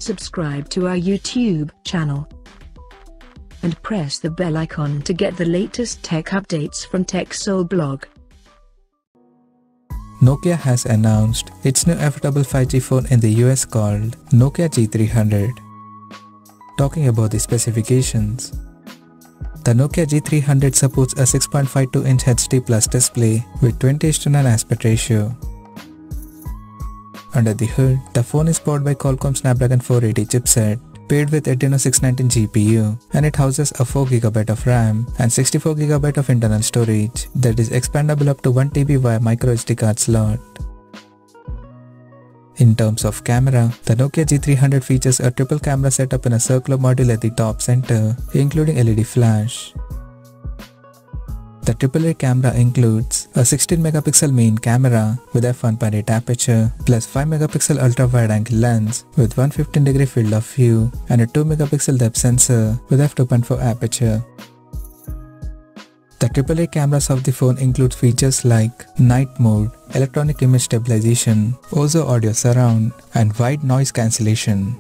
subscribe to our YouTube channel and press the bell icon to get the latest tech updates from TechSole Blog. Nokia has announced its new affordable 5G phone in the US called Nokia G300. Talking about the specifications, the Nokia G300 supports a 6.52-inch HD Plus display with 20:9 aspect ratio. Under the hood, the phone is powered by Qualcomm Snapdragon 480 chipset, paired with Adreno 619 GPU, and it houses a 4GB of RAM and 64GB of internal storage that is expandable up to 1TB via microSD card slot. In terms of camera, the Nokia G300 features a triple camera setup in a circular module at the top center, including LED flash. The AAA camera includes a 16MP main camera with f1.8 aperture plus 5MP ultra-wide-angle lens with 115° field of view and a 2MP depth sensor with f2.4 aperture. The AAA cameras of the phone include features like night mode, electronic image stabilization, Ozo audio surround, and white noise cancellation.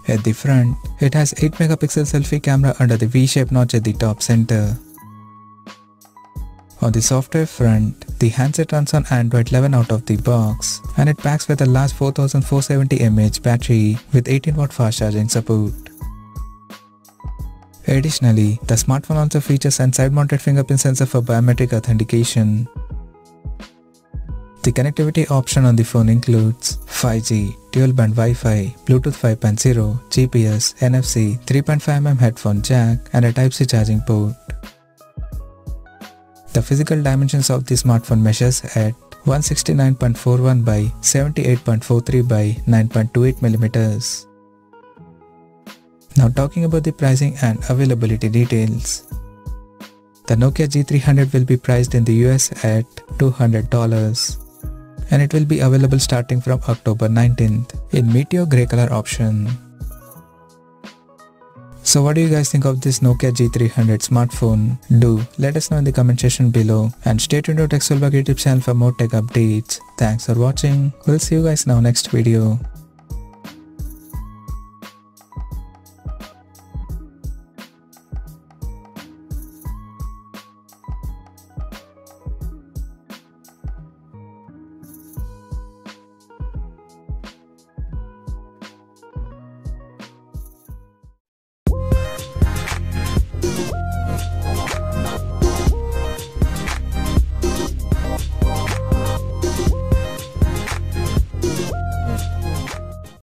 At the front, it has 8MP selfie camera under the V-shaped notch at the top center. On the software front, the handset runs on Android 11 out of the box, and it packs with a large 4470 mAh battery with 18W fast charging support. Additionally, the smartphone also features a side-mounted fingerprint sensor for biometric authentication. The connectivity option on the phone includes 5G, dual-band Wi-Fi, Bluetooth 5.0, GPS, NFC, 3.5mm headphone jack, and a Type-C charging port. The physical dimensions of the smartphone measures at 169.41 by 78.43 by 9.28mm. Now talking about the pricing and availability details. The Nokia G300 will be priced in the US at $200 and it will be available starting from October 19th in Meteor Grey color option. So what do you guys think of this Nokia G300 smartphone? Do let us know in the comment section below and stay tuned to TechSole Blog YouTube channel for more tech updates. Thanks for watching. We'll see you guys now next video.